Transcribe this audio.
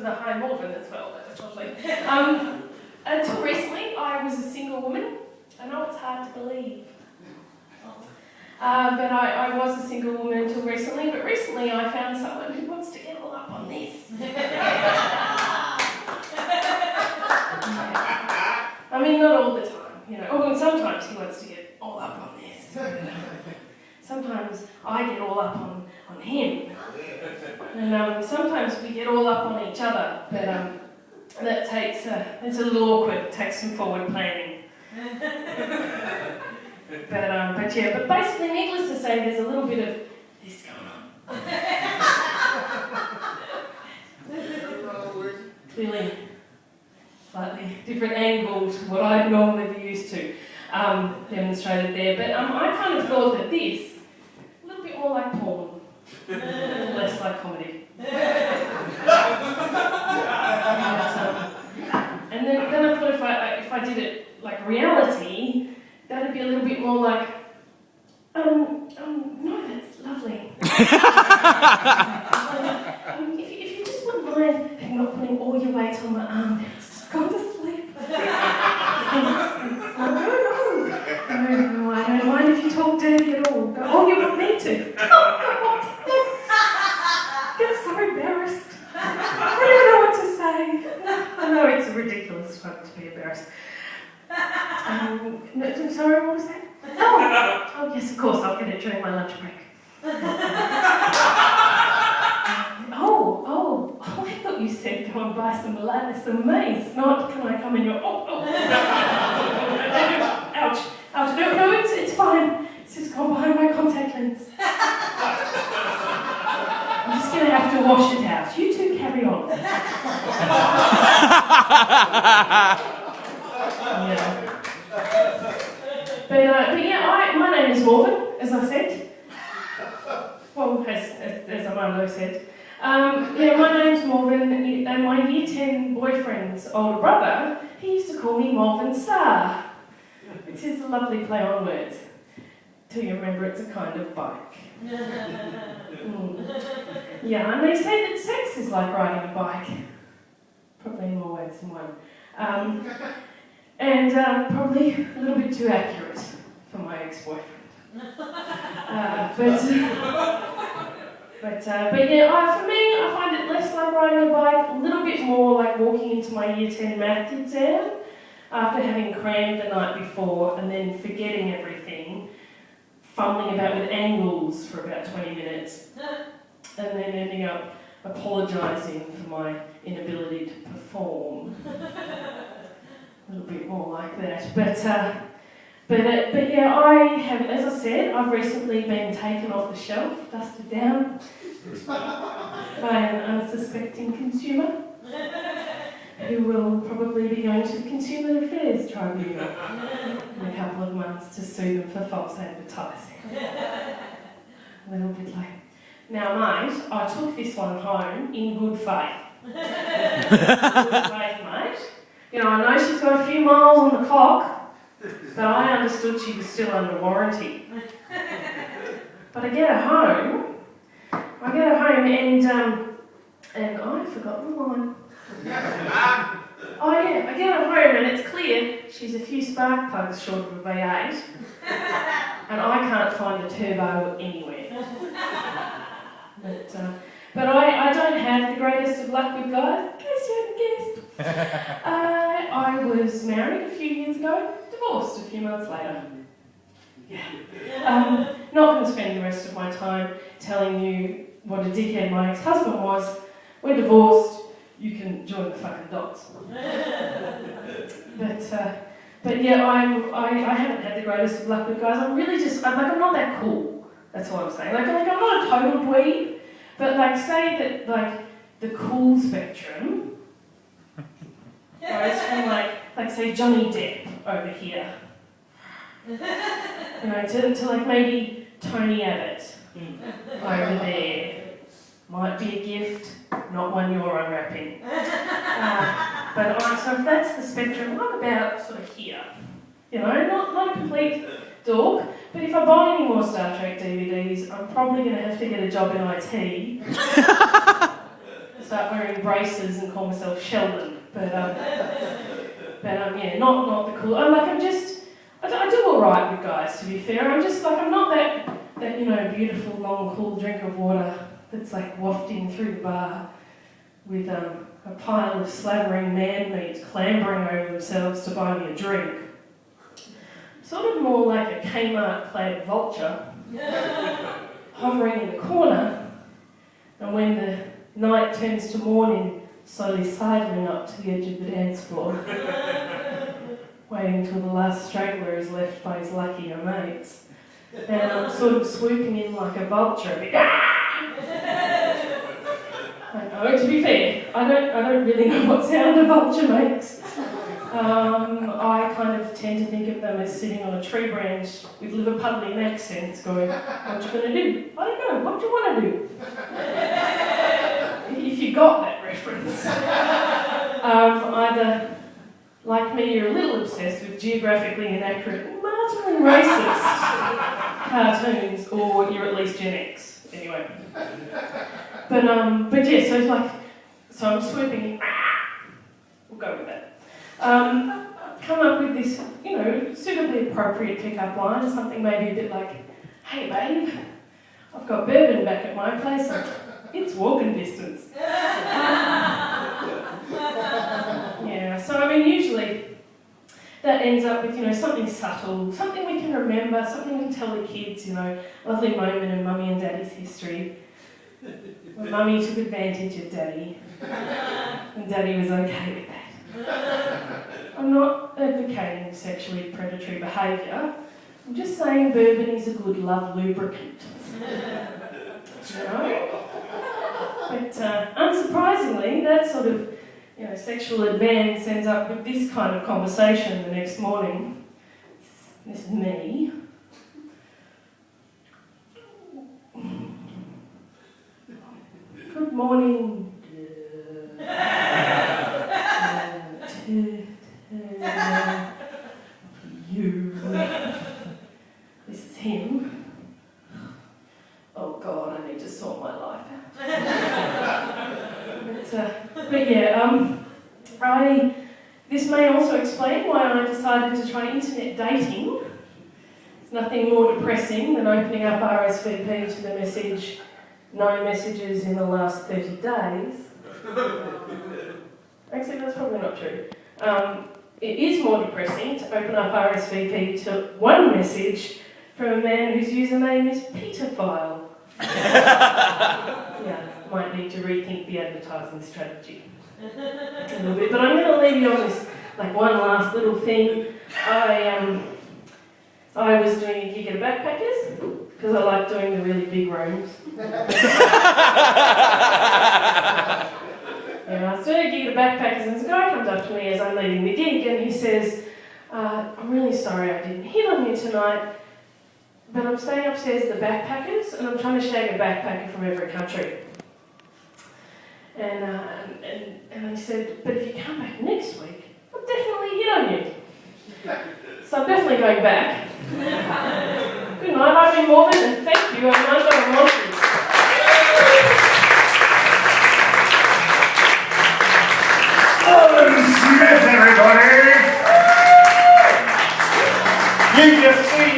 the high Morven as well. That's lovely. Until recently, I was a single woman. I know it's hard to believe. But I was a single woman until recently. But recently, I found someone who wants to get all up on this. I mean, not all the time, you know. Oh, and sometimes he wants to get all up on this. Sometimes I get all up on him. And sometimes we get all up on each other. But that takes, it's a little awkward. It takes some forward planning. But basically, needless to say, there's a little bit of this going on. Clearly, slightly different angle to what I'd normally be used to demonstrated there. But I kind of thought that this, a little bit more like porn, a little less like comedy. And then I thought if I did it like reality, that'd be a little bit more like, no, that's lovely. If you just wouldn't mind not putting all your weight on my arm, it's just gone to sleep. No, I don't mind if you talk dirty at all. Go, oh, you want me to? Oh, God. I get so embarrassed. I don't even know what to say. I know it's a ridiculous one to be embarrassed. No, sorry, what was that? Oh, yes, of course, I'll get it during my lunch break. Oh, I thought you said go and buy some maize, not can I come in your... Ouch, no, it's fine. It's just gone behind my contact lens. I'm just going to have to wash it out. You two carry on. Yeah. But my name is Morven, as I said. Well, as Armando said. My name's Morven, and my Year 10 boyfriend's older brother, he used to call me Morven Star, which is a lovely play on words. Till you remember it's a kind of bike. Yeah, and they say that sex is like riding a bike. Probably in more ways than one. And probably a little bit too accurate for my ex-boyfriend. But for me, I find it less like riding a bike, a little bit more like walking into my Year 10 math exam after having crammed the night before and then forgetting everything, fumbling about with angles for about 20 minutes, and then ending up apologising for my inability to perform. A little bit more like that, but yeah, I have, as I said, I've recently been taken off the shelf, dusted down by an unsuspecting consumer who will probably be going to the Consumer Affairs Tribunal in a couple of months to sue them for false advertising. A little bit like, now mate, I took this one home in good faith. Good faith, mate. You know, I know she's got a few miles on the clock, but I understood she was still under warranty. But I get her home, and I've forgotten the line. Oh yeah, I get her home and it's clear she's a few spark plugs short of a V8, and I can't find a turbo anywhere. But I don't have the greatest of luck with guys, in case you hadn't guessed. I was married a few years ago, divorced a few months later. Yeah. Not going to spend the rest of my time telling you what a dickhead my ex-husband was. We're divorced, you can join the fucking dots. But yeah, I haven't had the greatest of luck with guys. I'm not that cool. That's what I'm saying. Like I'm not a total dweeb, but say that the cool spectrum goes from say Johnny Depp over here, to maybe Tony Abbott over there. Might be a gift, not one you're unwrapping. So if that's the spectrum, I'm about sort of here. Not a complete dork, but if I buy any more Star Trek DVDs, I'm probably going to have to get a job in IT. So start wearing braces and call myself Sheldon. But yeah, not the cool. I do all right with guys, to be fair. I'm not that beautiful, long, cool drink of water that's like wafting through the bar with a pile of slavering man meat clambering over themselves to buy me a drink. Sort of more like a Kmart-clad vulture, hovering in the corner, and when the night turns to morning, slowly sidling up to the edge of the dance floor, waiting till the last straggler is left by his luckier mates, and I'm sort of swooping in like a vulture, a bit, to be fair, I don't really know what sound a vulture makes. I kind of tend to think of them as sitting on a tree branch with Liverpudlian accents going, what you going to do? I don't know, what do you want to do? If you got that reference. Either, like me, you're a little obsessed with geographically inaccurate, marginally racist cartoons, or you're at least Gen X, anyway. But yeah, so I'm swooping in, we'll go with that. Come up with this, suitably appropriate pick-up line, something maybe a bit like, hey babe, I've got bourbon back at my place, it's walking distance. Yeah, so usually that ends up with, something subtle, something we can remember, something we can tell the kids, a lovely moment in mummy and daddy's history. When mummy took advantage of daddy, and daddy was okay with that. I'm not advocating sexually predatory behaviour. I'm just saying bourbon is a good love lubricant. But unsurprisingly, that sort of sexual advance ends up with this kind of conversation the next morning. This is me. Good morning. You. This is him. Oh God, I need to sort my life out. But yeah, this may also explain why I decided to try internet dating. It's nothing more depressing than opening up RSVP to the message, no messages in the last 30 days. Actually, that's probably not true. It is more depressing to open up RSVP to one message from a man whose username is Peterphile. Yeah, might need to rethink the advertising strategy a little bit. But I'm going to leave you on this, one last little thing. I was doing a gig at a Backpackers because I like doing the really big rooms. I was doing a gig at Backpackers and this guy comes up to me as I'm leaving the gig and he says, I'm really sorry I didn't hit on you tonight, but I'm staying upstairs at the Backpackers and I'm trying to shag a backpacker from every country. And he said, but if you come back next week, I'll definitely hit on you. So I'm definitely going back. Good night, I've been Morven and thank you, I'm Armando Monty. Morven Smith, everybody! You just see